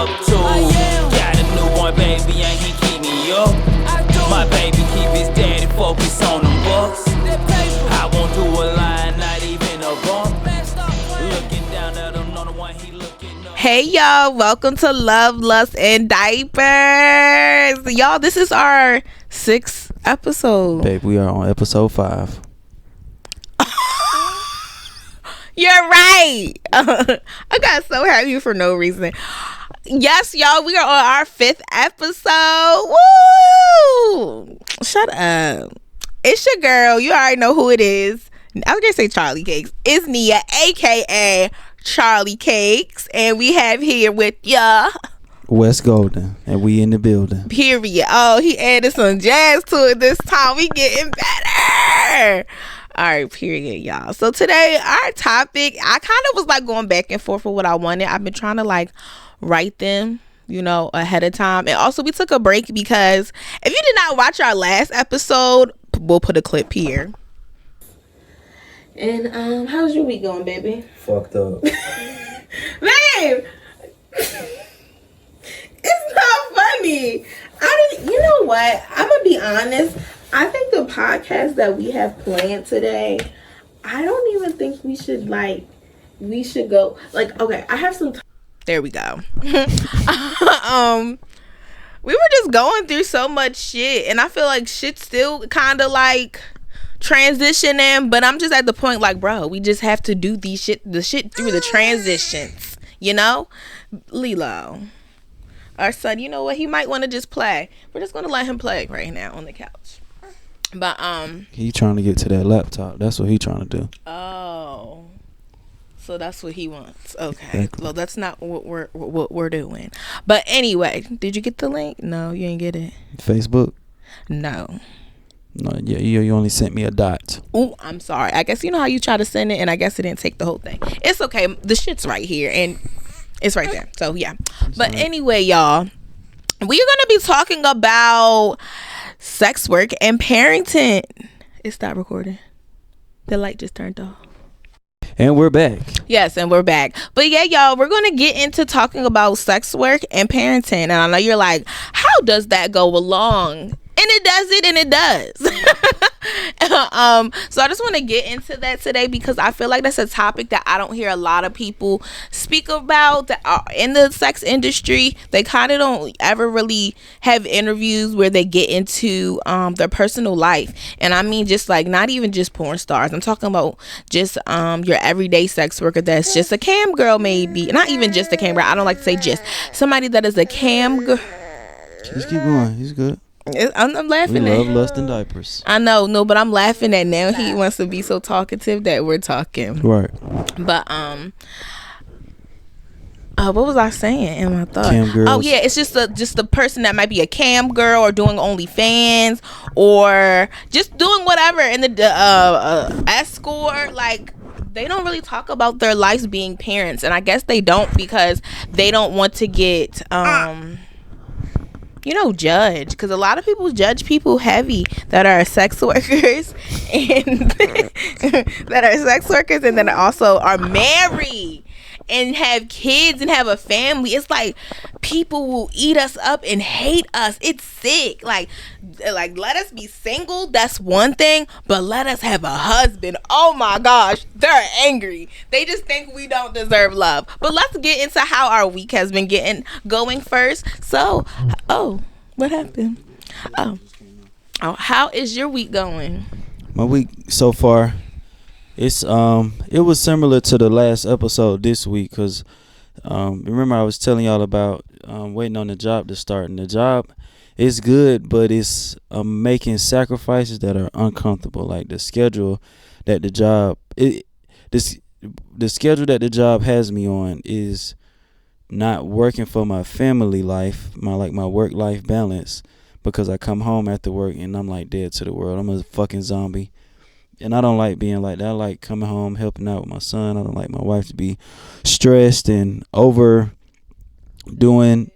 up to. Got a newborn baby and he keep me up. My baby keep his daddy focused on them bucks. I won't do a line, not even a bump. Looking down at him, no one he looking up. Hey y'all, welcome to Love, Lust, and Diapers. Y'all, this is our 6th episode. Babe, we are on episode 5. You're right. I got so happy for no reason. Yes, y'all, we are on our 5th episode. Woo! Shut up. It's your girl. You already know who it is. I was gonna say Charlie Cakes. It's Nia, aka Charlie Cakes, and we have here with ya West Golden, and we in the building. Period. Oh, he added some jazz to it this time. We getting better. All right, period, y'all. So today, our topic, I kind of was like going back and forth for what I wanted. I've been trying to like write them, you know, ahead of time. And also, we took a break because if you did not watch our last episode, we'll put a clip here. And how's your week going, baby? Fucked up. Babe, it's not funny. You know what? I'm gonna be honest. I think the podcast that we have planned today, I don't even think we should go like, okay, I have some there we go. We were just going through so much shit, and I feel like shit's still kind of like transitioning, but I'm just at the point like, bro, we just have to do the shit through the transitions, you know? Lilo, our son, you know what, he might want to just play. We're just gonna let him play right now on the couch. But he trying to get to that laptop. That's what he trying to do. Oh, so that's what he wants. Okay, Exactly. Well, that's not what we're doing. But anyway, did you get the link? No, you ain't get it. Facebook? No. No, yeah, you only sent me a dot. Oh, I'm sorry. I guess you know how you try to send it, and I guess it didn't take the whole thing. It's okay. The shit's right here, and it's right there. So yeah. But anyway, y'all, we're gonna be talking about sex work and parenting. It stopped recording. The light just turned off. And we're back. Yes, and we're back. But yeah, y'all, we're going to get into talking about sex work and parenting. And I know you're like, how does that go along? And it does it, and it does. So I just want to get into that today because I feel like that's a topic that I don't hear a lot of people speak about that are in the sex industry. They kind of don't ever really have interviews where they get into their personal life. And I mean, just like not even just porn stars. I'm talking about just your everyday sex worker that's just a cam girl, maybe. Not even just a cam girl. I don't like to say just. Somebody that is a cam girl. Just keep going. He's good. I'm laughing We at love Lust and Diapers. I know, no, but I'm laughing at now he wants to be so talkative that we're talking. Right. But what was I saying in my thought? Cam girls. Oh yeah, it's just the person that might be a cam girl or doing OnlyFans or just doing whatever in the escort. Like, they don't really talk about their lives being parents, and I guess they don't because they don't want to get judge, because a lot of people judge people heavy that are sex workers and and then also are married and have kids and have a family. It's like people will eat us up and hate us. It's sick. Like let us be single, that's one thing, but let us have a husband, oh my gosh, they're angry. They just think we don't deserve love. But let's get into how our week has been going first. So what happened? Oh, how is your week going? My week so far, it was similar to the last episode this week because remember I was telling y'all about waiting on the job to start, and the job is good, but it's making sacrifices that are uncomfortable. Like the schedule that the job has me on is not working for my family life, my work life balance, because I come home after work and I'm like dead to the world. I'm a fucking zombie. And I don't like being like that. I like coming home, helping out with my son. I don't like my wife to be stressed and overstimulated,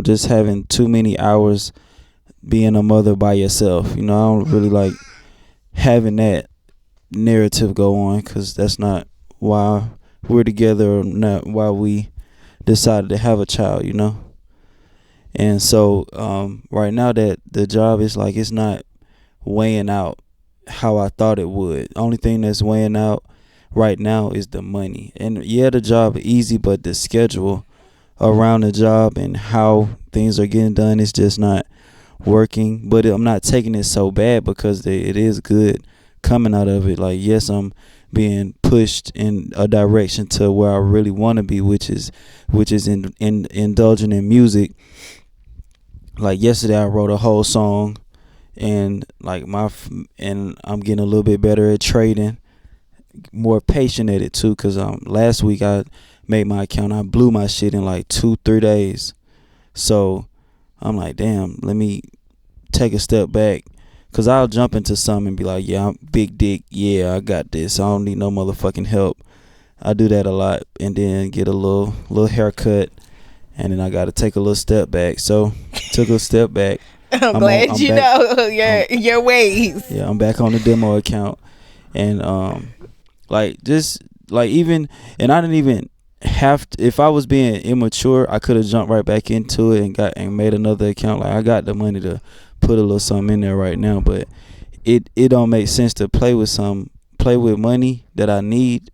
just having too many hours being a mother by yourself. I don't really like having that narrative go on because that's not why we're together or not, why we decided to have a child, you know. And so right now that the job is like, it's not weighing out how I thought it would. Only thing that's weighing out right now is the money. And yeah, the job is easy, but the schedule around the job and how things are getting done is just not working. But I'm not taking it so bad because it is good coming out of it. Like, yes, I'm being pushed in a direction to where I really want to be, which is in indulging in music. Like yesterday, I wrote a whole song, and like and I'm getting a little bit better at trading, more patient at it too. Cause last week I made my account, I blew my shit in like 2-3 days. So I'm like, damn, let me take a step back. Cause I'll jump into something and be like, yeah, I'm big dick. Yeah, I got this. I don't need no motherfucking help. I do that a lot, and then get a little haircut, and then I got to take a little step back. So took a step back. I'm glad I'm you back, know your ways. Yeah, I'm back on the demo account, and like just like even, and I didn't even have to, if I was being immature, I could have jumped right back into it and made another account. Like I got the money to put a little something in there right now, but it don't make sense to play with money that I need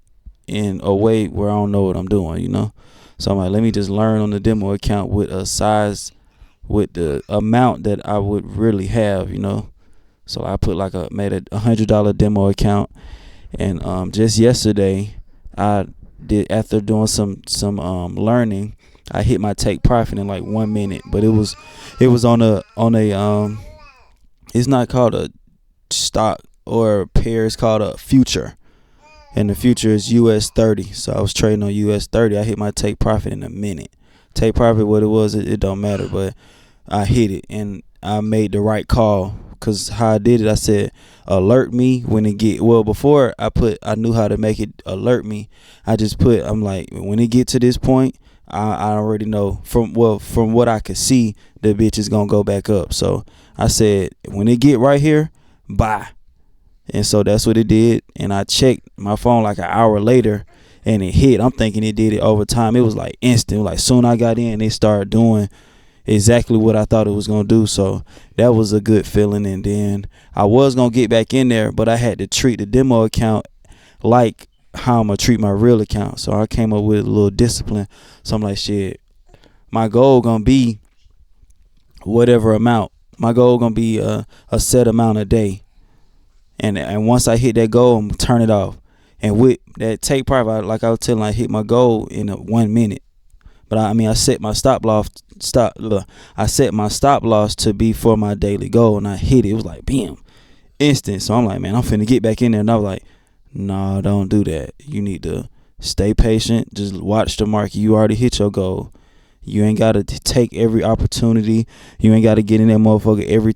in a way where I don't know what I'm doing, you know. So I'm like, let me just learn on the demo account with the amount that I would really have, you know. So I put made a $100 demo account, and just yesterday I did, after doing some learning, I hit my take profit in like 1 minute. But it was on a it's not called a stock or a pair, it's called a future. And the future is US 30. So I was trading on US 30. I hit my take profit in a minute. Take profit, what it was, it don't matter, but I hit it and I made the right call. Cause how I did it, I said alert me when it get, well, before I knew how to make it alert me. I'm like, when it get to this point, I already know from what I could see, the bitch is gonna go back up. So I said, when it get right here, buy. And so that's what it did. And I checked my phone like an hour later, and it hit. I'm thinking it did it over time. It was like instant. Like soon I got in, they started doing exactly what I thought it was gonna do. So that was a good feeling. And then I was gonna get back in there, but I had to treat the demo account like how I'm gonna treat my real account. So I came up with a little discipline. So I'm like, shit, my goal gonna be whatever amount. My goal gonna be a set amount a day. And once I hit that goal, I'm gonna turn it off. And with that take profit, like I was telling, I hit my goal in 1 minute. But I set my stop loss. I set my stop loss to be for my daily goal, and I hit it. It was like bam, instant. So I'm like, man, I'm finna get back in there. And I was like, no, don't do that. You need to stay patient. Just watch the market. You already hit your goal. You ain't gotta take every opportunity. You ain't gotta get in that motherfucker every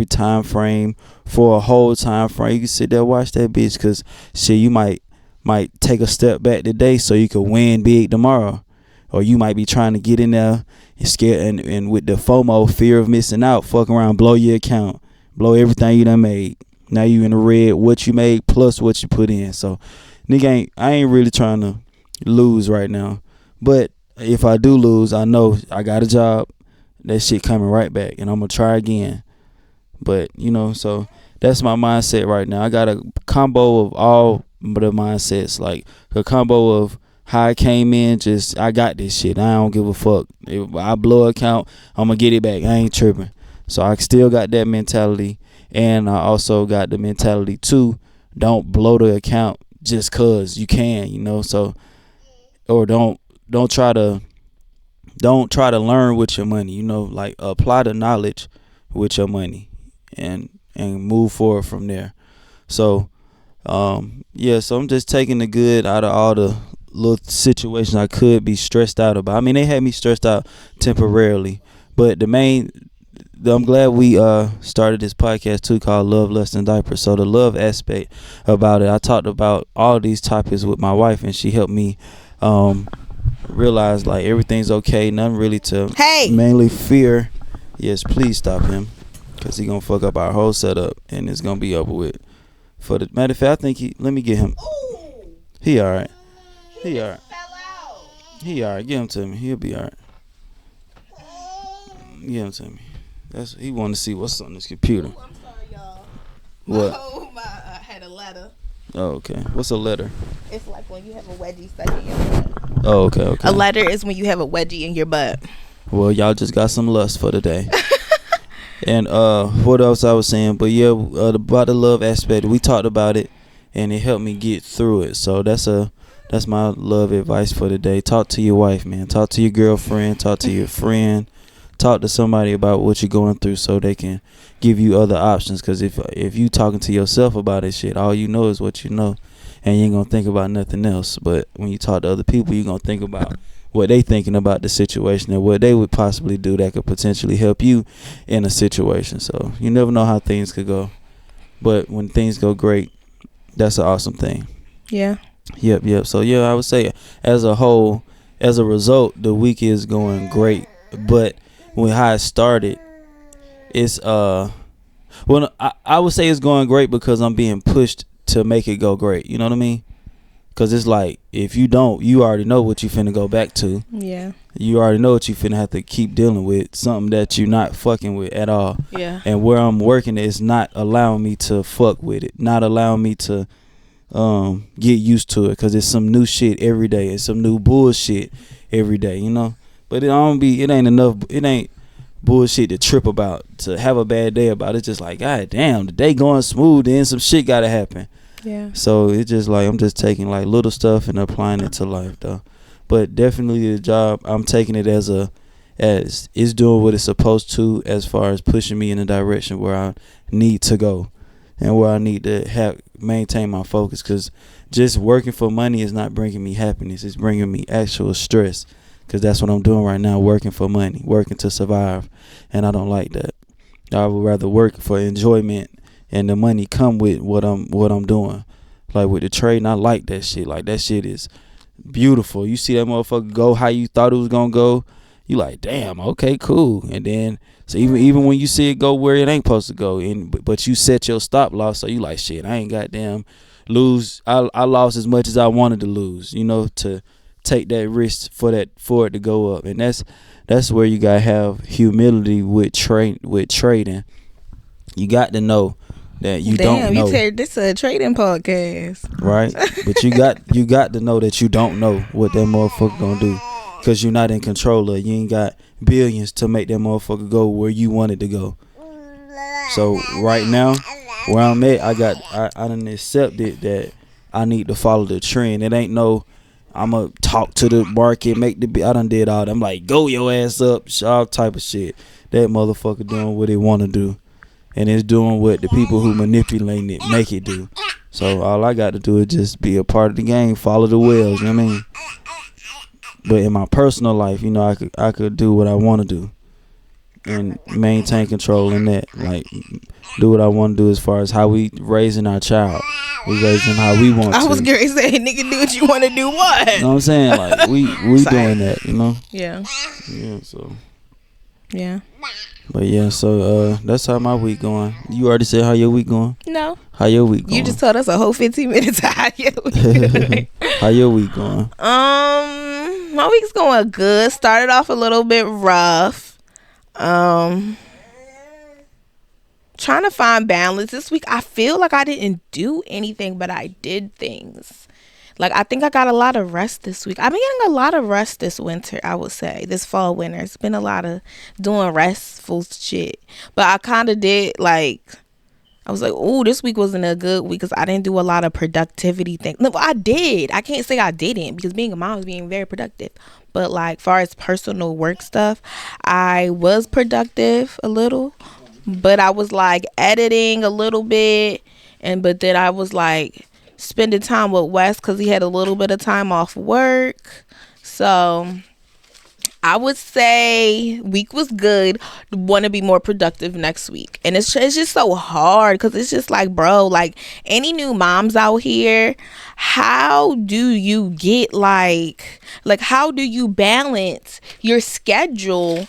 time frame for a whole time frame. You can sit there, watch that bitch, cause shit, you might take a step back today so you can win big tomorrow. Or you might be trying to get in there and scared and with the FOMO, fear of missing out, fuck around, blow your account, blow everything you done made. Now you in the red, what you made plus what you put in. So nigga, I ain't really trying to lose right now. But if I do lose, I know I got a job. That shit coming right back, and I'm gonna try again. But you know, so that's my mindset right now. I got a combo of all the mindsets, like a combo of how I came in, just I got this shit. I don't give a fuck. If I blow an account, I'm gonna get it back. I ain't tripping. So I still got that mentality, and I also got the mentality too. Don't blow the account just cause you can, you know. So, or don't try to learn with your money, you know, like apply the knowledge with your money and move forward from there. So so I'm just taking the good out of all the little situations I could be stressed out about. I mean, they had me stressed out temporarily, but I'm glad we started this podcast too, called Love, Lust, and Diapers. So the love aspect about it, I talked about all these topics with my wife, and she helped me realize like everything's okay, nothing really to mainly fear. Yes, please stop him, because he gonna fuck up our whole setup and it's gonna be over with. For the matter of fact, I think let me get him. He alright. He alright. He alright. Give him to me. He'll be alright. Give him to me. He want to see what's on this computer. Ooh, I'm sorry, y'all. What? I had a letter. Oh, okay. What's a letter? It's like when you have a wedgie stuck in your butt. Oh, okay. A letter is when you have a wedgie in your butt. Well, y'all just got some lust for today. And what else I was saying? But yeah, about the love aspect, we talked about it, and it helped me get through it. So that's my love advice for today. Talk to your wife, man. Talk to your girlfriend. Talk to your friend. Talk to somebody about what you're going through so they can give you other options. Because if you talking to yourself about this shit, all you know is what you know, and you ain't gonna think about nothing else. But when you talk to other people, you're gonna think about what they thinking about the situation and what they would possibly do that could potentially help you in a situation. So you never know how things could go, but when things go great, that's an awesome thing. Yeah. Yep. So yeah, I would say as a whole, as a result, the week is going great. But when how it started, it's I would say it's going great because I'm being pushed to make it go great. You know what I mean? Because it's like, if you don't, you already know what you finna go back to. Yeah. You already know what you finna have to keep dealing with. Something that you're not fucking with at all. Yeah. And where I'm working is not allowing me to fuck with it. Not allowing me to get used to it. Because it's some new shit every day. It's some new bullshit every day, you know? But it ain't enough. It ain't bullshit to trip about, to have a bad day about. It's just like, God damn, the day going smooth, then some shit gotta happen. Yeah. So it's just like I'm just taking like little stuff and applying it to life though. But definitely the job, I'm taking it as it's doing what it's supposed to, as far as pushing me in a direction where I need to go and where I need to maintain my focus. Because just working for money is not bringing me happiness. It's bringing me actual stress. Because that's what I'm doing right now, working for money, working to survive, and I don't like that. I would rather work for enjoyment, and the money come with what I'm doing. Like with the trading, I like that shit. Like that shit is beautiful. You see that motherfucker go how you thought it was gonna go, you like, damn, okay, cool. And then so even when you see it go where it ain't supposed to go, but you set your stop loss, so you like, shit, I ain't goddamn lose. I lost as much as I wanted to lose, you know, to take that risk for it to go up. And that's where you gotta have humility with trading. You got to know that you don't know. Damn, this a trading podcast, right? But you got to know that you don't know what that motherfucker gonna do, because you're not in control of it. You ain't got billions to make that motherfucker go where you want it to go. So right now, where I'm at, I done accepted that I need to follow the trend. It ain't no I'ma talk to the market, I done did all that. I'm like, go your ass up, all type of shit. That motherfucker doing what they want to do, and it's doing what the people who manipulating it make it do. So all I got to do is just be a part of the game, follow the whales, you know what I mean? But in my personal life, you know, I could do what I want to do and maintain control in that. Like, do what I want to do as far as how we raising our child. We raising how we want to. I was gonna say, nigga, do what you want to do. What? You know what I'm saying? Like, we doing that, you know? Yeah. Yeah, so. Yeah. But yeah, so that's how my week going. You already said how your week going? No. How your week going? You just told us a whole 15 minutes how your week going. How your week going? My week's going good. Started off a little bit rough. Trying to find balance this week. I feel like I didn't do anything, but I did things. Like, I think I got a lot of rest this week. I've been getting a lot of rest this winter, I would say. This fall, winter. It's been a lot of doing restful shit. But I kind of did, like, I was like, ooh, this week wasn't a good week because I didn't do a lot of productivity things. No, I did. I can't say I didn't, because being a mom is being very productive. But, like, far as personal work stuff, I was productive a little. But I was, like, editing a little bit. But then I was, like, spending time with Wes because he had a little bit of time off work. So I would say week was good. Want to be more productive next week. And it's just so hard because it's just like, bro, like, any new moms out here, how do you get like how do you balance your schedule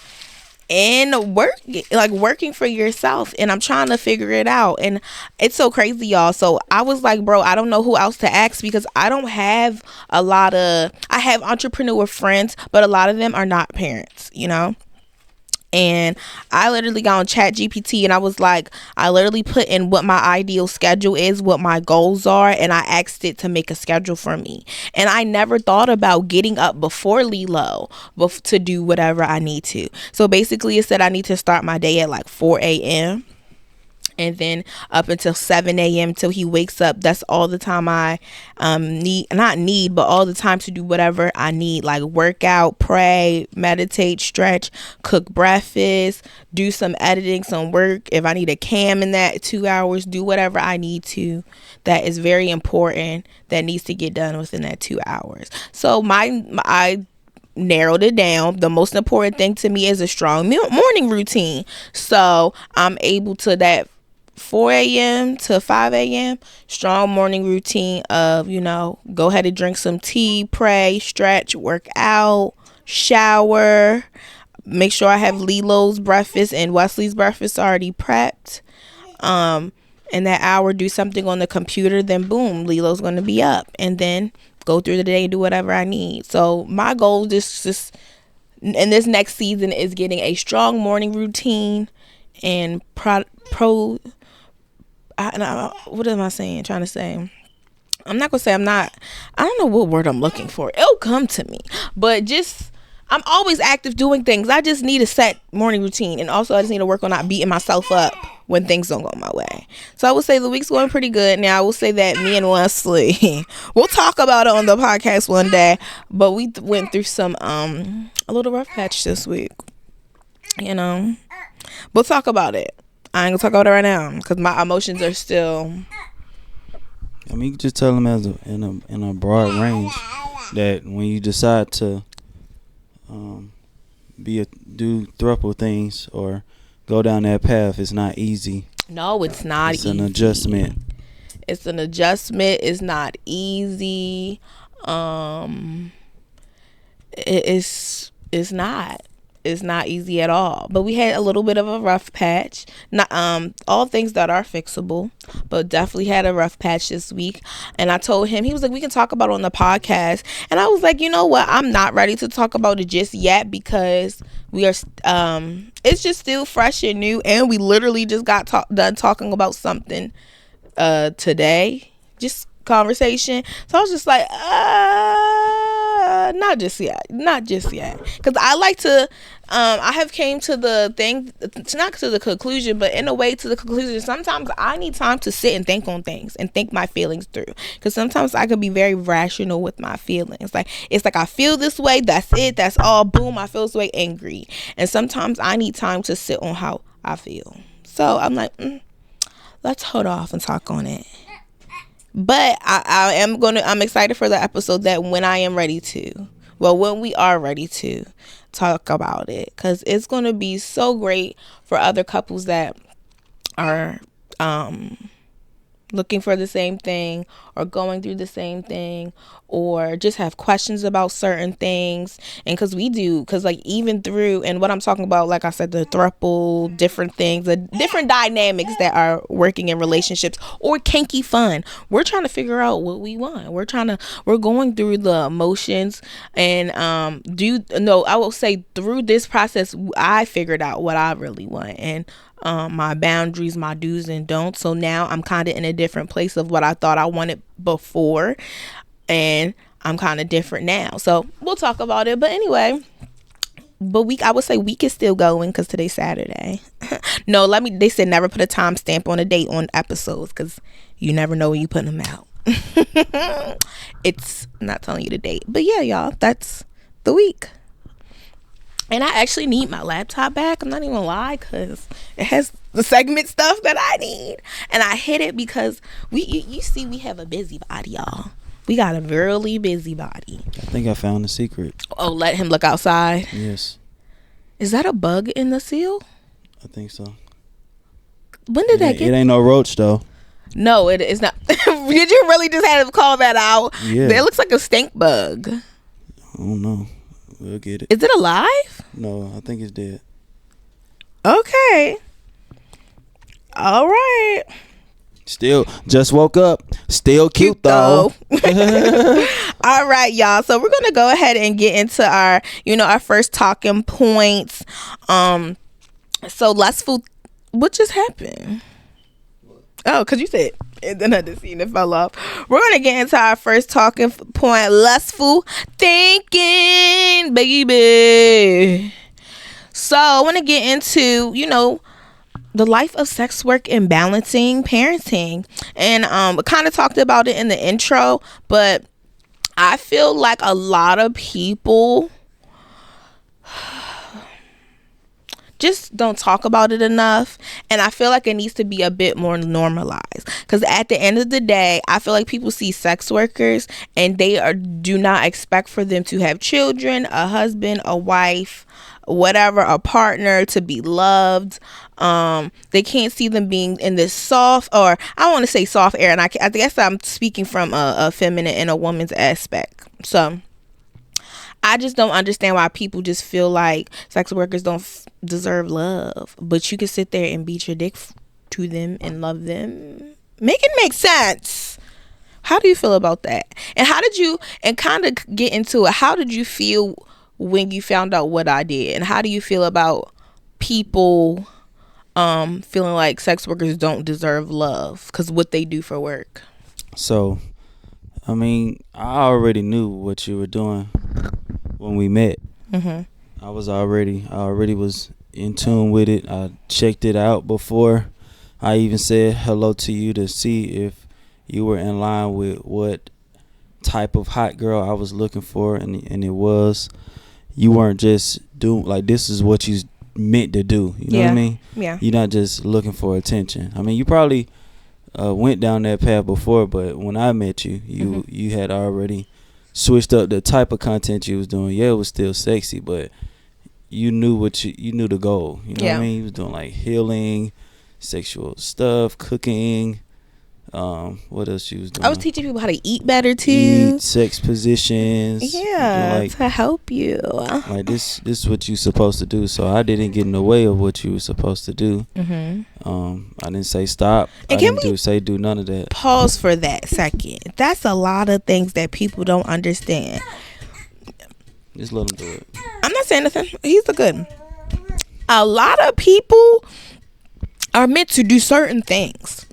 and working for yourself, and I'm trying to figure it out, and it's so crazy, y'all. So I was like, bro, I don't know who else to ask, because I don't have I have entrepreneur friends, but a lot of them are not parents, and I literally got on Chat GPT, and I was like, I literally put in what my ideal schedule is, what my goals are, and I asked it to make a schedule for me. And I never thought about getting up before Lilo to do whatever I need to. So basically it said I need to start my day at like 4 a.m. and then up until 7 a.m. till he wakes up. That's all the time I but all the time to do whatever I need, like work out, pray, meditate, stretch, cook breakfast, do some editing, some work. If I need a cam in that 2 hours, do whatever I need to. That is very important, that needs to get done within that 2 hours. So I narrowed it down. The most important thing to me is a strong morning routine. So I'm able to that 4 a.m. to 5 a.m. strong morning routine of, go ahead and drink some tea, pray, stretch, work out, shower, make sure I have Lilo's breakfast and Wesley's breakfast already prepped. In that hour, do something on the computer, then boom, Lilo's going to be up, and then go through the day and do whatever I need. So my goal just in this next season is getting a strong morning routine and what am I saying? Trying to say, I'm not gonna say I don't know what word I'm looking for. It'll come to me. But I'm always active doing things. I just need a set morning routine. And also I just need to work on not beating myself up when things don't go my way. So I would say the week's going pretty good. Now I will say that me and Wesley, we'll talk about it on the podcast one day. But we went through some a little rough patch this week. We'll talk about it. I ain't gonna talk about it right now because my emotions are still. I mean, you can just tell them in a broad range that when you decide to do throuple things or go down that path, it's not easy. No, it's not easy. It's an adjustment. It's an adjustment. It's not easy. It's not. It's not easy at all. But we had a little bit of a rough patch. Not all things that are fixable, but definitely had a rough patch this week. And I told him, he was like, we can talk about it on the podcast. And I was like, you know what? I'm not ready to talk about it just yet because we are it's just still fresh and new, and we literally just got done talking about something today. Just conversation. So I was just like, not just yet, because I like to I have came to the thing, not to the conclusion, but in a way to the conclusion. Sometimes I need time to sit and think on things and think my feelings through, because sometimes I could be very rational with my feelings. It's like I feel this way, that's it, that's all, boom, I feel this way, angry. And sometimes I need time to sit on how I feel. So I'm like, let's hold off and talk on it. But I'm excited for the episode that when we are ready to talk about it, because it's going to be so great for other couples that are looking for the same thing or going through the same thing or just have questions about certain things. And because like even through, and what I'm talking about, like I said, the throuple, different things, the different dynamics that are working in relationships or kinky fun, we're trying to figure out what we want. We're going through the emotions, and I will say through this process I figured out what I really want, and my boundaries, my do's and don'ts. So now I'm kind of in a different place of what I thought I wanted before, and I'm kind of different now. So we'll talk about it. But anyway, I would say week is still going because today's Saturday. They said never put a timestamp on a date on episodes because you never know when you put them out. It's not telling you the date. But yeah, y'all, that's the week. And I actually need my laptop back. I'm not even gonna lie, because it has the segment stuff that I need. And I hit it because you see we have a busybody, y'all. We got a really busy body. I think I found the secret. Oh, let him look outside? Yes. Is that a bug in the seal? I think so. When did that get? It ain't no roach, though. No, it is not. Did you really just have to call that out? Yeah. It looks like a stink bug. I don't know. We'll get it. Is it alive? No, I think it's dead. Okay. All right. Still, just woke up. Still cute though. All right, y'all. So we're gonna go ahead and get into our, our first talking points. So lustful. What just happened? Oh, because you said and then I just seen it fell off. We're gonna get into our first talking point: lustful thinking, baby. So I want to get into, the life of sex work and balancing parenting, and we kind of talked about it in the intro, but I feel like a lot of people just don't talk about it enough, and I feel like it needs to be a bit more normalized, because at the end of the day, I feel like people see sex workers and they do not expect for them to have children, a husband, a wife, whatever, a partner, to be loved. They can't see them being in this soft, or I want to say soft air, and I guess I'm speaking from a feminine and a woman's aspect. So I just don't understand why people just feel like sex workers don't deserve love, but you can sit there and beat your dick to them and love them. Make it make sense. How do you feel about that? And kind of get into it, how did you feel when you found out what I did? And how do you feel about people feeling like sex workers don't deserve love because what they do for work? So, I mean, I already knew what you were doing when we met. Mm-hmm. I already was in tune with it. I checked it out before I even said hello to you to see if you were in line with what type of hot girl I was looking for, and it was. You weren't just doing like, this is what you meant to do. You know what I mean? Yeah. You're not just looking for attention. I mean, you probably went down that path before, but when I met you, you had already switched up the type of content you was doing. Yeah, it was still sexy, but you knew you knew the goal. You know what I mean? You was doing like healing, sexual stuff, cooking. What else you was doing? I was teaching people how to eat better too. Eat, sex positions. Yeah, to help you. Like this is what you supposed to do. So I didn't get in the way of what you were supposed to do. Mm-hmm. I didn't say stop. And I didn't do none of that. Pause for that second. That's a lot of things that people don't understand. Just let him do it. I'm not saying nothing. He's a good. A lot of people are meant to do certain things.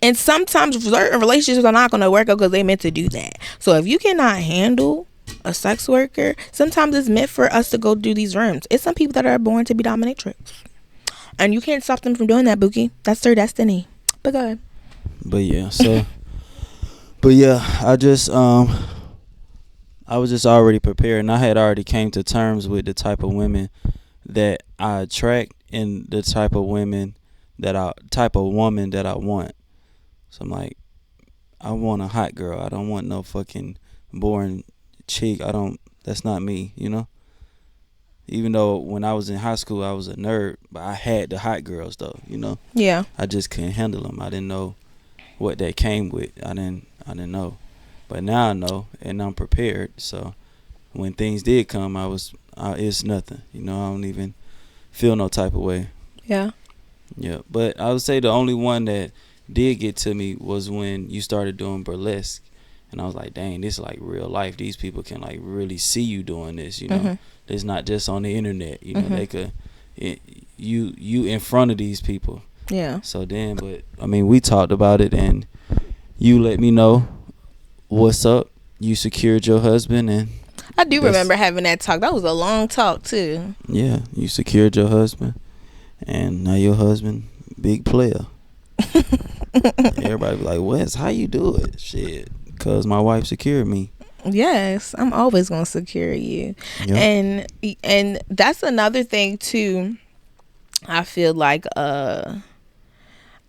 And sometimes certain relationships are not going to work out because they meant to do that. So if you cannot handle a sex worker, sometimes it's meant for us to go do these rooms. It's some people that are born to be dominatrix. And you can't stop them from doing that, Bookie. That's their destiny. But go ahead. But yeah, so. But yeah, I was just already prepared, and I had already came to terms with the type of women that I attract and the type of woman that I want. So I'm like, I want a hot girl. I don't want no fucking boring chick. That's not me, you know? Even though when I was in high school, I was a nerd, but I had the hot girls though, you know? Yeah. I just couldn't handle them. I didn't know what that came with. I didn't know. But now I know, and I'm prepared. So when things did come, it's nothing. You know, I don't even feel no type of way. Yeah. Yeah. But I would say the only one that did get to me was when you started doing burlesque, and I was like, dang, this is like real life. These people can like really see you doing this, you know. Mm-hmm. It's not just on the internet, you know. Mm-hmm. They could you in front of these people. Yeah. So then, but I mean, we talked about it, and you let me know what's up. You secured your husband, and I do remember having that talk. That was a long talk too. Yeah, you secured your husband, and now your husband big player. Everybody be like, Wes, how you do it? Shit, cause my wife secured me. Yes, I'm always gonna secure you. Yep. And that's another thing too. I feel like well,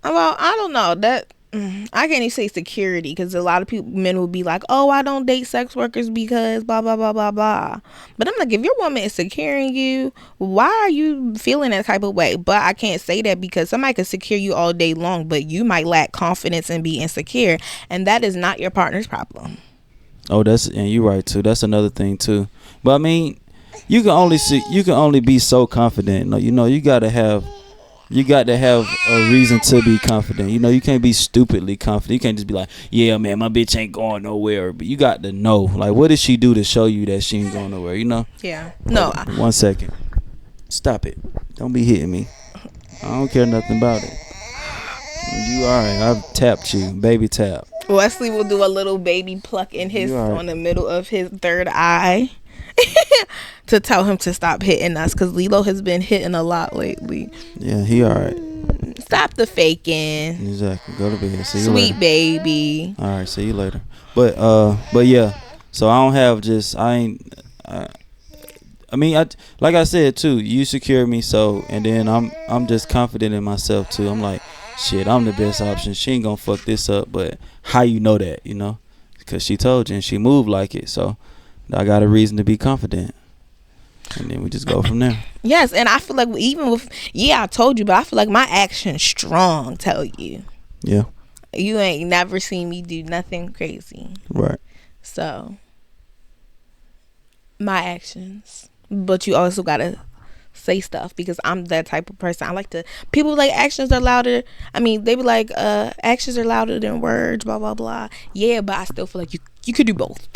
I don't know that I can't even say security, because a lot of men will be like, oh, I don't date sex workers because blah blah blah blah blah. But I'm like, if your woman is securing you, why are you feeling that type of way? But I can't say that, because somebody could secure you all day long, but you might lack confidence and be insecure, and that is not your partner's problem. Oh, and you're right too. That's another thing too. But I mean, you can only be so confident. No, you got to have a reason to be confident. You can't be stupidly confident. You can't just be like, yeah, man, my bitch ain't going nowhere. But you got to know, like, what did she do to show you that she ain't going nowhere? Yeah. No. 1 second. Stop it. Don't be hitting me. I don't care nothing about it. You alright? I've tapped you, baby tap. Wesley will do a little baby pluck in his on the middle of his third eye to tell him to stop hitting us, because Lilo has been hitting a lot lately. Yeah, he alright. Stop the faking. Exactly. Go to bed. See you Sweet later. baby. All right. See you later. But yeah. So I don't have like I said too. You secure me, so, and then I'm just confident in myself too. I'm like, shit, I'm the best option. She ain't gonna fuck this up. But how you know that? Because she told you and she moved like it. So I got a reason to be confident. And then we just go from there. Yes, and I feel like even with, I told you, but I feel like my actions strong tell you. Yeah. You ain't never seen me do nothing crazy. Right. So, my actions. But you also gotta say stuff, because I'm that type of person. I like to, people like actions are louder. I mean, they be like, actions are louder than words, blah, blah, blah. Yeah, but I still feel like you could do both.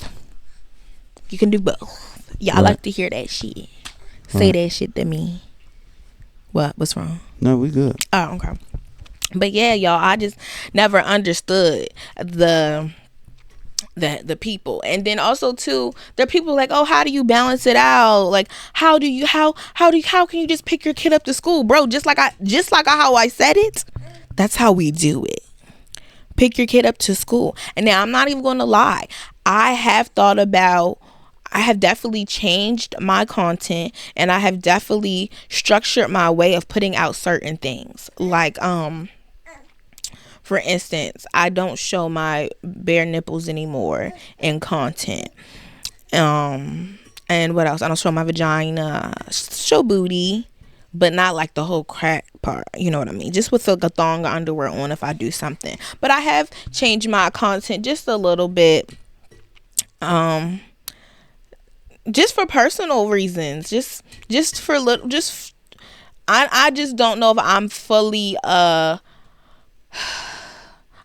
You can do both. Yeah, I like to hear that shit. Say that shit to me. What's wrong? No, we good. Oh, okay. But yeah, y'all, I just never understood the people. And then also too, there are people like, oh, how do you balance it out? Like, how can you just pick your kid up to school, bro? Just like how I said it, that's how we do it. Pick your kid up to school. And now I'm not even going to lie, I have definitely changed my content, and I have definitely structured my way of putting out certain things. Like, for instance, I don't show my bare nipples anymore in content. And what else? I don't show my vagina. Show booty, but not like the whole crack part. You know what I mean? Just with like a thong or underwear on if I do something. But I have changed my content just a little bit. Just for personal reasons, just for little, I just don't know if I'm fully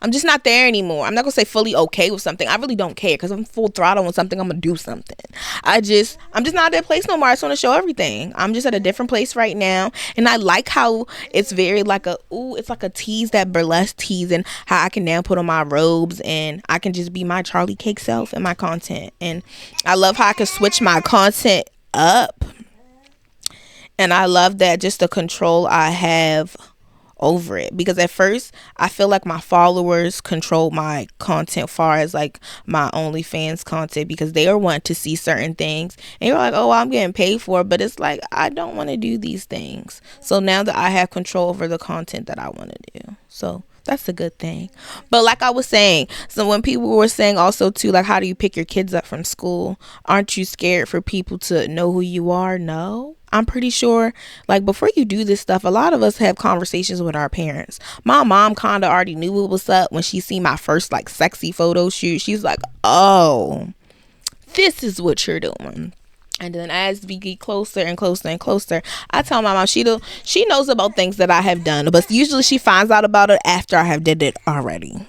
I'm just not there anymore. I'm not gonna say fully okay with something. I really don't care, because I'm full throttle on something, I'm gonna do something. I'm just not at that place no more. I just want to show everything. I'm just at a different place right now, and I like how it's very like it's like a tease, that burlesque tease, and how I can now put on my robes and I can just be my Charlie Cake self in my content. And I love how I can switch my content up, and I love that, just the control I have over it, because at first I feel like my followers control my content far as like my OnlyFans content, because they are wanting to see certain things, and you're like, oh, I'm getting paid for it, but it's like, I don't want to do these things. So now that I have control over the content that I want to do, so that's a good thing. But like I was saying, so when people were saying also too, like, how do you pick your kids up from school? Aren't you scared for people to know who you are? No. I'm pretty sure, like, before you do this stuff, a lot of us have conversations with our parents. My mom kind of already knew what was up when she seen my first, like, sexy photo shoot. She's like, oh, this is what you're doing. And then as we get closer and closer and closer, I tell my mom she knows about things that I have done, but usually she finds out about it after I have did it already,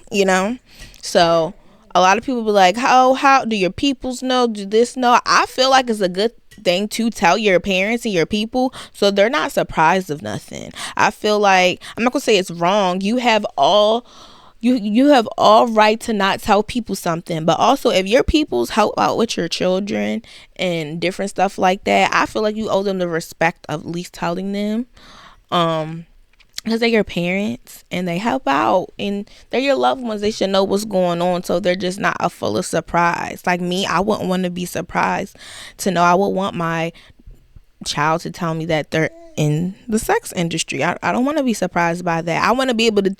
So a lot of people be like, how do your peoples know? Do this know? I feel like it's a good thing to tell your parents and your people, so they're not surprised of nothing. I feel like, I'm not gonna say it's wrong. You have all right to not tell people something, but also if your peoples help out with your children and different stuff like that, I feel like you owe them the respect of at least telling them, because they're your parents and they help out and they're your loved ones. They should know what's going on, so they're just not full of surprise. Like me, I wouldn't want to be surprised to know. I would want my child to tell me that they're in the sex industry. I don't want to be surprised by that. I want to be able to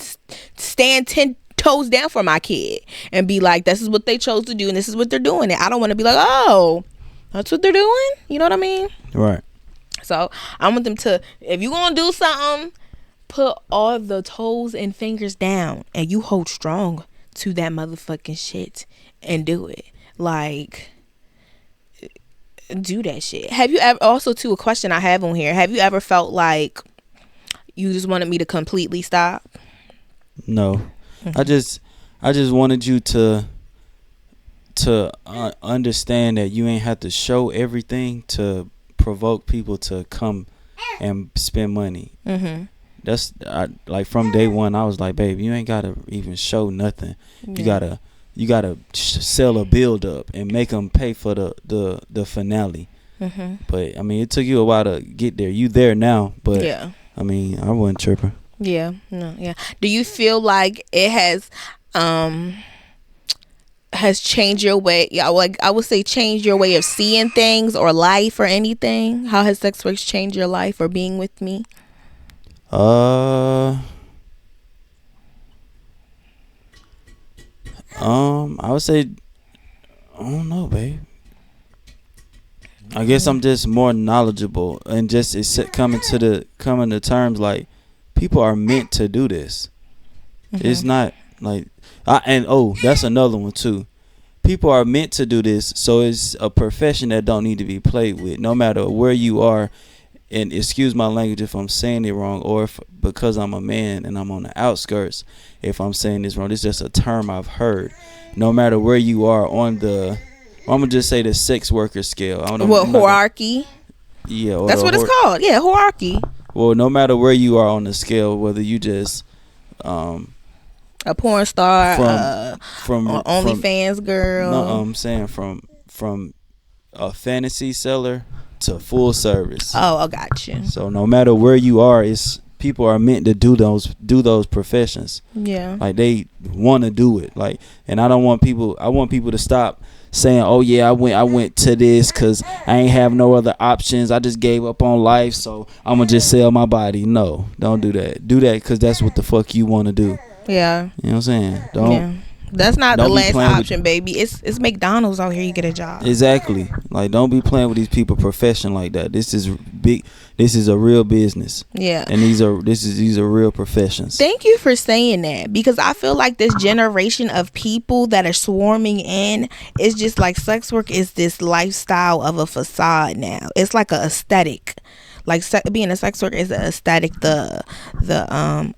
stand 10 toes down for my kid and be like, this is what they chose to do and this is what they're doing. And I don't want to be like, oh, that's what they're doing. You know what I mean? Right. So I want them to, if you're going to do something, put all the toes and fingers down and you hold strong to that motherfucking shit and do it. Like, do that shit. Have you ever, also too, a question I have on here, have you ever felt like you just wanted me to completely stop? No. I just wanted you to understand that you ain't have to show everything to provoke people to come and spend money. That's like from day one I was like, babe, you ain't gotta even show nothing. You gotta sell a build up and make them pay for the finale. But I mean, it took you a while to get there. You there now, but Yeah. I mean, I wasn't tripping. Yeah. No. Yeah. Do you feel like it has changed your way? Yeah, like I would say, changed your way of seeing things or life or anything. How has sex work changed your life or being with me? I would say, I don't know, babe. I guess I'm just more knowledgeable and just it's coming to terms like people are meant to do this. It's not like that's another one too. People are meant to do this, so it's a profession that don't need to be played with, no matter where you are. And excuse my language if I'm saying it wrong, or if because I'm a man and I'm on the outskirts, if I'm saying this wrong. It's just a term I've heard. No matter where you are on the, I'm gonna just say the sex worker scale. I don't know. Well, hierarchy. Yeah, that's what it's called. Yeah, hierarchy. Well, no matter where you are on the scale, whether you just a porn star, from or OnlyFans girl. No, I'm saying from a fantasy seller to full service. Oh, I got you. So no matter where you are, it's people are meant to do those professions. Yeah. Like they want to do it. Like, and I want people to stop saying, "Oh yeah, I went to this cuz I ain't have no other options. I just gave up on life, so I'm going to just sell my body." No, don't do that. Do that cuz that's what the fuck you want to do. Yeah. You know what I'm saying? Don't. Yeah. That's not the last option, baby. It's McDonald's out here. You get a job. Exactly. Like, don't be playing with these people profession like that. This is big. This is a real business. Yeah. And these are real professions. Thank you for saying that, because I feel like this generation of people that are swarming in, it's just like sex work is this lifestyle of a facade now. It's like a aesthetic. Like being a sex worker is an aesthetic. I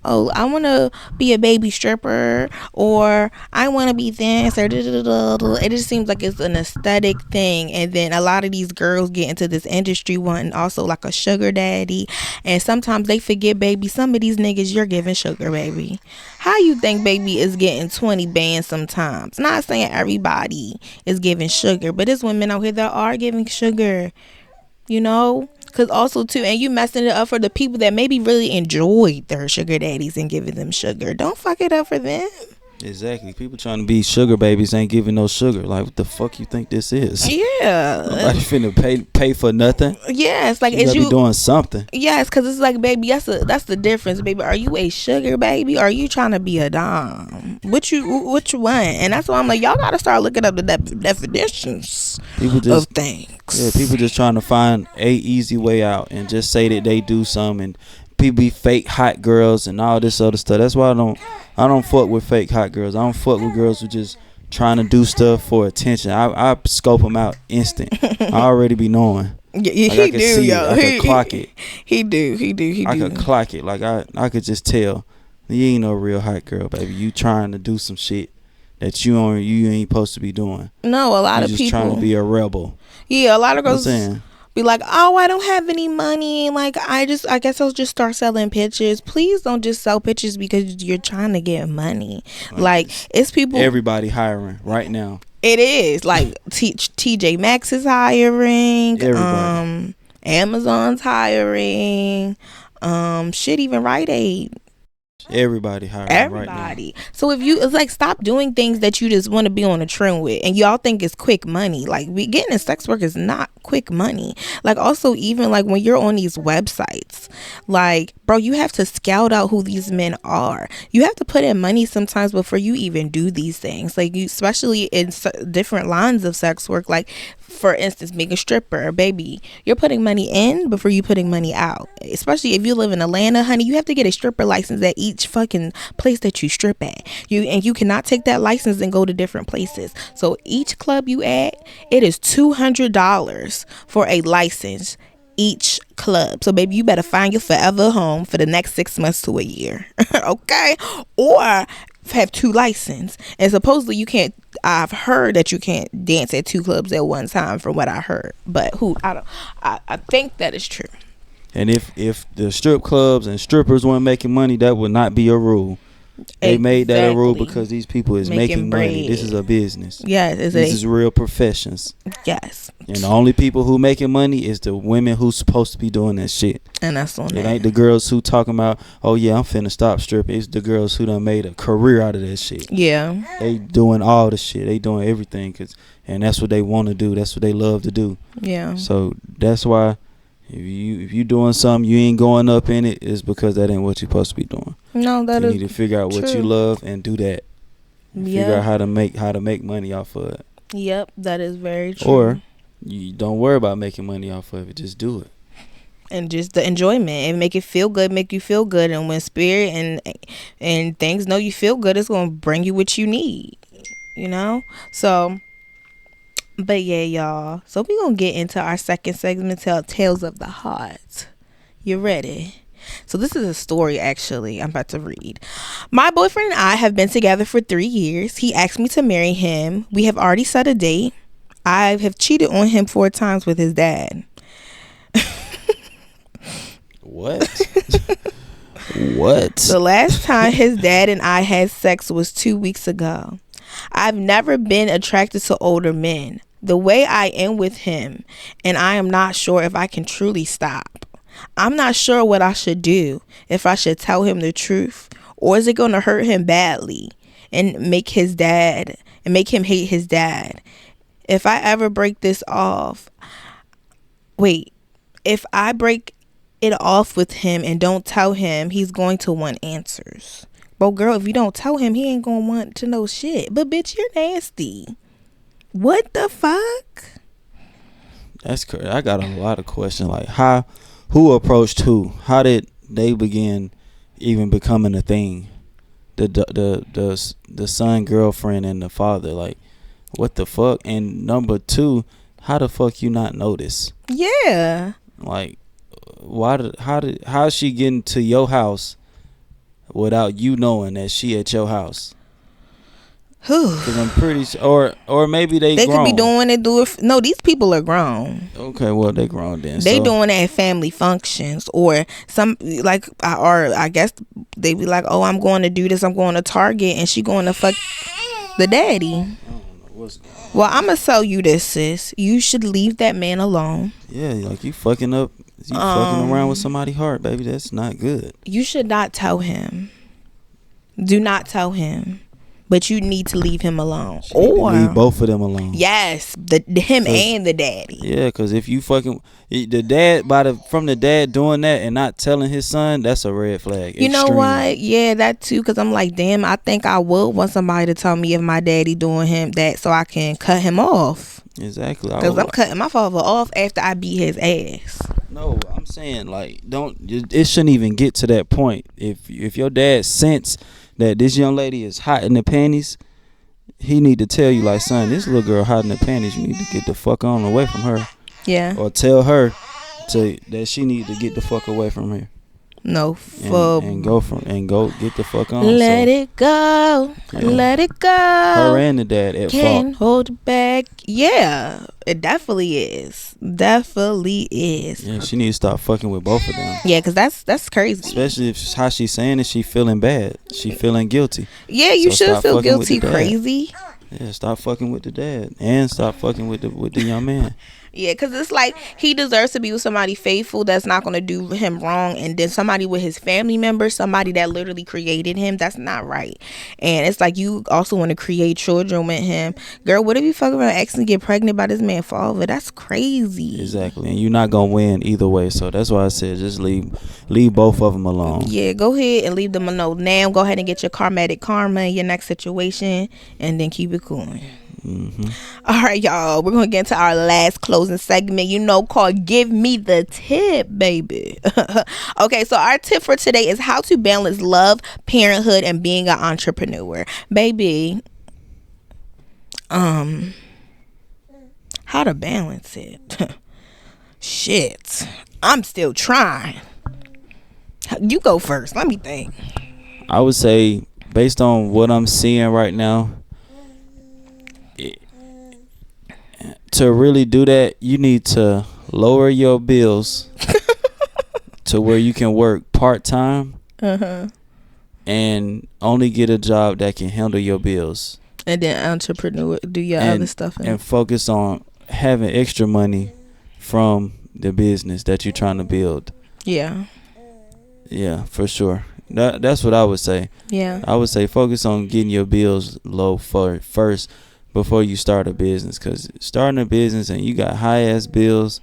want to be a baby stripper, or I want to be this, or it just seems like it's an aesthetic thing. And then a lot of these girls get into this industry wanting also like a sugar daddy, and sometimes they forget, baby, some of these niggas you're giving sugar, baby. How you think baby is getting 20 bands sometimes? Not saying everybody is giving sugar, but there's women out here that are giving sugar, you know. Because also too, and you messing it up for the people that maybe really enjoyed their sugar daddies and giving them sugar. Don't fuck it up for them. Exactly. People trying to be sugar babies ain't giving no sugar. Like, what the fuck you think this is? Yeah. Nobody finna pay for nothing. Yeah, it's like, you gotta be doing something. Yes, because it's like, baby, that's the difference, baby. Are you a sugar baby, or are you trying to be a dom? Which one? And that's why I'm like, y'all gotta start looking up the definitions of things. Yeah, people just trying to find a easy way out and just say that they do something, and people be fake hot girls and all this other stuff. That's why I don't fuck with fake hot girls. I don't fuck with girls who just trying to do stuff for attention. I scope them out instant. I already be knowing. Yeah, like, he do, yo. I could clock it. He do. I could clock it. Like I could just tell. You ain't no real hot girl, baby. You trying to do some shit that you ain't supposed to be doing. No, a lot of people just trying to be a rebel. Yeah, a lot of girls be like, "Oh, I don't have any money. Like, I guess I'll just start selling pictures." Please don't just sell pictures because you're trying to get money. Like it's people. Everybody hiring right now. It is like TJ Maxx is hiring. Everybody. Amazon's hiring. Shit, even Rite Aid. Everybody hiring right now. So it's like, stop doing things that you just want to be on a trend with, and y'all think it's quick money. Like, getting in sex work is not quick money. Like, also, even like when you're on these websites, like, bro, you have to scout out who these men are. You have to put in money sometimes before you even do these things. Like, especially in different lines of sex work, like for instance, being a stripper, baby, you're putting money in before you putting money out. Especially if you live in Atlanta, honey, you have to get a stripper license at each fucking place that you strip at. You cannot take that license and go to different places. So each club you at, it is $200 for a license each club. So baby, you better find your forever home for the next 6 months to a year. Okay? Or have 2 licenses. And supposedly you can't, I've heard that you can't dance at 2 clubs at one time from what I heard. But I think that is true. And if the strip clubs and strippers weren't making money, that would not be a rule. They made that a rule because these people is making money. This is a business. Yes, this is real professions. Yes. And the only people who making money is the women who's supposed to be doing that shit. And that's on it. Ain't the girls who talking about, oh yeah, I'm finna stop stripping. It's the girls who done made a career out of that shit. Yeah. They doing all the shit. They doing everything, and that's what they want to do. That's what they love to do. Yeah. So that's why if you doing something you ain't going up in it, is because that ain't what you're supposed to be doing. No, that is. You need to figure out what you love and do that. Figure out how to make money off of it. Yep, that is very true. Or you don't worry about making money off of it. Just do it. And just the enjoyment and make it feel good, make you feel good. And when spirit and things know you feel good, it's gonna bring you what you need. You know? So, but yeah, y'all. So we gonna get into our second segment, Tales of the Heart. You ready? So this is a story, actually, I'm about to read. My boyfriend and I have been together for 3 years. He asked me to marry him. We have already set a date. I have cheated on him 4 times with his dad. What? What? The last time his dad and I had sex was 2 weeks ago. I've never been attracted to older men the way I am with him, and I am not sure if I can truly stop. I'm not sure what I should do, if I should tell him the truth, or is it going to hurt him badly and make him hate his dad. If I ever break this off, if I break it off with him and don't tell him, he's going to want answers. But girl, if you don't tell him, he ain't going to want to know shit. But bitch, you're nasty. What the fuck? That's crazy. I got a lot of questions, like who approached who? How did they begin even becoming a thing? The son, girlfriend, and the father. Like, what the fuck? And number 2, how the fuck you not notice? Yeah. Like, how's she getting to your house without you knowing that she at your house? Because I'm pretty sure, or maybe they grown. Could be doing it. No, these people are grown. Okay, well they grown then. They doing it at family functions or some I guess they be like, oh, I'm going to do this. I'm going to Target, and she going to fuck the daddy. I don't know what's going on. Well, I'm gonna tell you this, sis. You should leave that man alone. Yeah, like you fucking up. You fucking around with somebody's heart, baby. That's not good. You should not tell him. Do not tell him. But you need to leave him alone. Or leave both of them alone. Yes, him and the daddy. Yeah, because if you fucking the dad from the dad doing that and not telling his son, that's a red flag. You know what? Yeah, that too. Because I'm like, damn, I think I would want somebody to tell me if my daddy doing him that so I can cut him off. Exactly. Because I'm cutting my father off after I beat his ass. No, I'm saying like it shouldn't even get to that point. If your dad sense that this young lady is hot in the panties, he need to tell you, like, son, this little girl hot in the panties. You need to get the fuck on away from her. Yeah. Or tell her that she need to get the fuck away from here. No, and go get the fuck on. Let it go. Yeah. Let it go. Her and the dad at Can't fault. hold it back. Yeah, it definitely is. Definitely is. Yeah, she need to stop fucking with both of them. Yeah, because that's crazy. Especially if how she's saying it, she feeling bad. She feeling guilty. Yeah, you should feel guilty, crazy. Yeah, stop fucking with the dad and stop fucking with the young man. Yeah, because it's like he deserves to be with somebody faithful that's not going to do him wrong, and then somebody with his family members, somebody that literally created him. That's not right. And it's like you also want to create children with him. Girl, what if you fuck around asking to get pregnant by this man father? That's crazy. Exactly. And you're not going to win either way. So that's why I said just leave both of them alone. Yeah, go ahead and leave them alone. Now go ahead and get your karmatic karma in your next situation and then keep it going. All right, y'all. We're gonna get into our last closing segment, called "Give Me the Tip," baby. Okay, so our tip for today is how to balance love, parenthood, and being an entrepreneur, baby. How to balance it? Shit, I'm still trying. You go first. Let me think. I would say, based on what I'm seeing right now, to really do that, you need to lower your bills to where you can work part-time and only get a job that can handle your bills. And then entrepreneur, do your other stuff. And focus on having extra money from the business that you're trying to build. Yeah. Yeah, for sure. That's what I would say. Yeah. I would say focus on getting your bills low first before you start a business, because starting a business and you got high ass bills,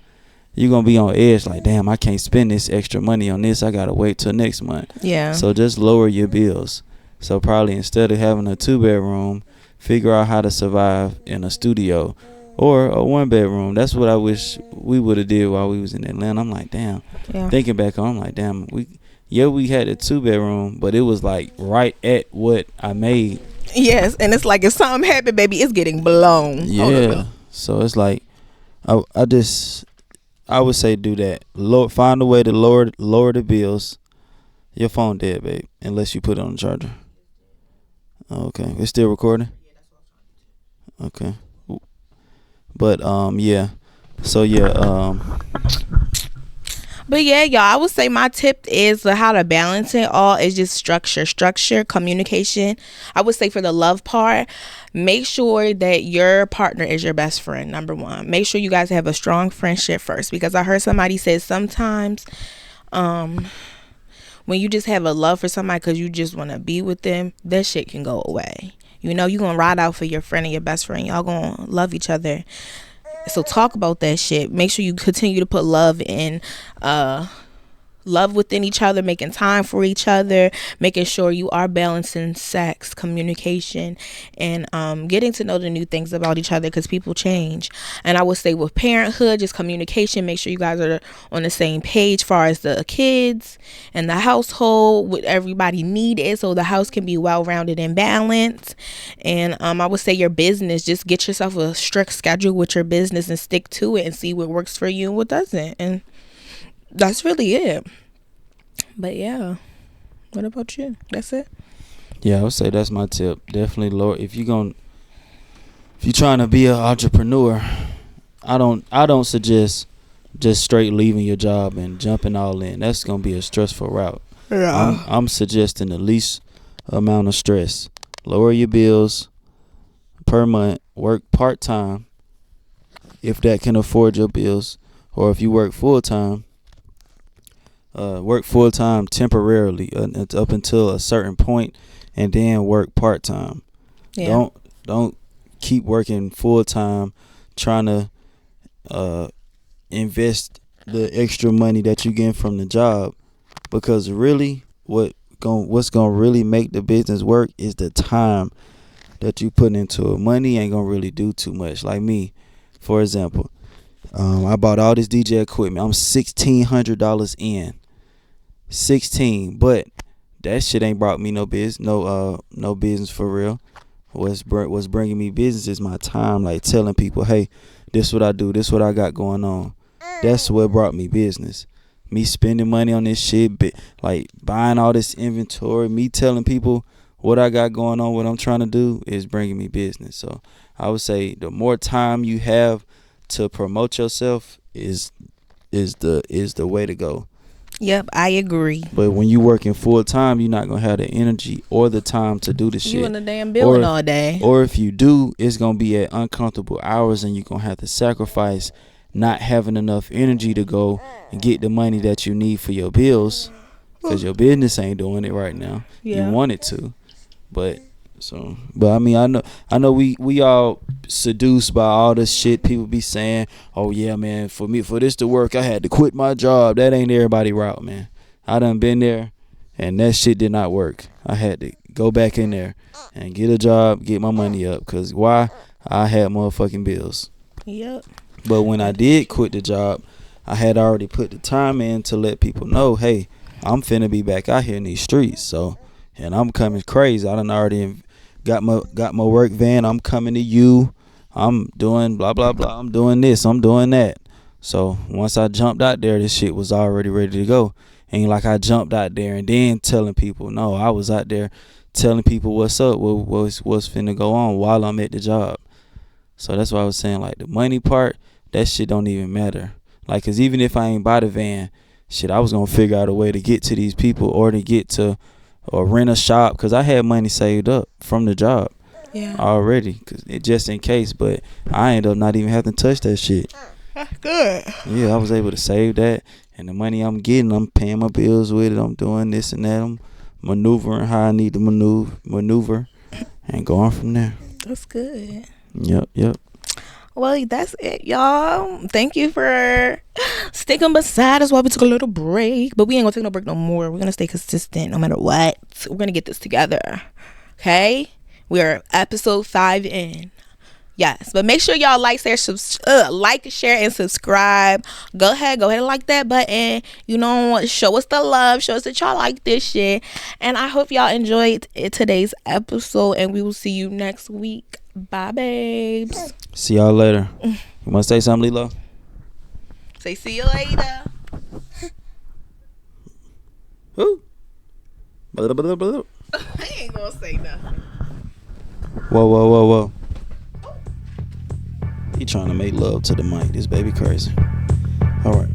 you're gonna be on edge like, damn, I can't spend this extra money on this, I gotta wait till next month. Yeah. So just lower your bills. So probably instead of having a 2-bedroom, figure out how to survive in a studio or a 1-bedroom. That's what I wish we would have did while we was in Atlanta. I'm like, damn. Yeah. Thinking back on, I'm like, damn, we had a 2-bedroom, but it was like right at what I made. Yes, and it's like if something happened, baby, it's getting blown. Yeah. So it's like I would say do that. Find a way to lower the bills. Your phone dead, babe, unless you put it on the charger. Okay. It's still recording? Okay. But yeah. So yeah, But yeah, y'all, I would say my tip is how to balance it all is just structure, communication. I would say for the love part, make sure that your partner is your best friend, number one. Make sure you guys have a strong friendship first, because I heard somebody say sometimes when you just have a love for somebody because you just want to be with them, that shit can go away. You're going to ride out for your friend and your best friend. Y'all going to love each other. So talk about that shit. Make sure you continue to put love in, love within each other, making time for each other, making sure you are balancing sex, communication, and getting to know the new things about each other, because people change. And I would say with parenthood, just communication. Make sure you guys are on the same page as far as the kids and the household, what everybody needed, so the house can be well-rounded and balanced. And I would say your business, just get yourself a strict schedule with your business and stick to it and see what works for you and what doesn't. And that's really it. But yeah, what about you? That's it? Yeah, I would say that's my tip. Definitely lower. If you're trying to be an entrepreneur, I don't suggest just straight leaving your job and jumping all in. That's gonna be a stressful route. Yeah. I'm suggesting the least amount of stress. Lower your bills per month. Work part time if that can afford your bills, or if you work full time. Work full time temporarily up until a certain point, and then work part time. Yeah. Don't keep working full time trying to invest the extra money that you get from the job, because really what's gonna really make the business work is the time that you put into it. Money ain't gonna really do too much. Like me, for example, I bought all this DJ equipment. I'm $1,600 in. 16, but that shit ain't brought me no business, no business for real. What's bringing me business is my time, like telling people, hey, this what I do, this what I got going on. That's what brought me business. Me spending money on this shit, like buying all this inventory, me telling people what I got going on, what I'm trying to do, is bringing me business. So I would say the more time you have to promote yourself is the way to go. Yep, I agree. But when you working full time, you're not gonna have the energy or the time to do the shit. You in the damn building all day. Or if you do, it's gonna be at uncomfortable hours, and you're gonna have to sacrifice not having enough energy to go and get the money that you need for your bills, because your business ain't doing it right now. Yeah. You want it to, but I mean, I know we all seduced by all this shit people be saying. Oh yeah, man, for this to work, I had to quit my job. That ain't everybody route, man. I done been there, and that shit did not work. I had to go back in there and get a job, get my money up. Cause why? I had motherfucking bills. Yep. But when I did quit the job, I had already put the time in to let people know, hey, I'm finna be back out here in these streets. So, and I'm coming crazy. I done already got my work van. I'm coming to you. I'm doing blah blah blah. I'm doing this. I'm doing that. So once I jumped out there, this shit was already ready to go. Ain't like I jumped out there and then telling people. No, I was out there telling people what's up, what's finna go on while I'm at the job. So that's why I was saying, like, the money part, that shit don't even matter. Like, cause even if I ain't buy the van, shit, I was gonna figure out a way to get to these people or to get to or rent a shop, cause I had money saved up from the job. Yeah. Already, cause just in case. But I ended up not even having to touch that shit. That's good. Yeah, I was able to save that, and the money I'm getting, I'm paying my bills with it. I'm doing this and that. I'm maneuvering how I need to maneuver, and going from there. That's good. Yep. Well, that's it, y'all. Thank you for sticking beside us while we took a little break. But we ain't gonna take no break no more. We're gonna stay consistent no matter what. We're gonna get this together. Okay? We are episode 5 in. Yes, but make sure y'all like, share, and subscribe. Go ahead and like that button. You know, show us the love. Show us that y'all like this shit. And I hope y'all enjoyed today's episode. And we will see you next week. Bye, babes. See y'all later. You want to say something, Lilo? Say see you later. Who? I ain't gonna say nothing. Whoa. He trying to make love to the mic. This baby crazy. All right.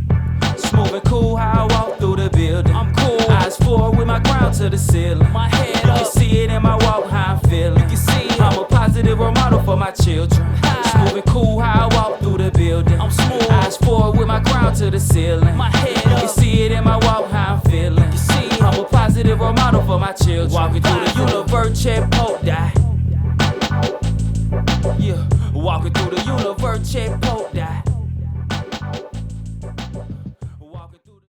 Smooth and cool how I walk through the building. I'm cool. Eyes forward with my crown to the ceiling. My head up. You see it in my walk, how I'm feeling. You can see it. I'm a positive role model for my children. Smooth and cool how I walk through the building. I'm smooth. Eyes forward with my crown to the ceiling. My head up. You see it in my walk, how I'm feeling. You see it. I'm a positive role model for my children. Walking through the universe, check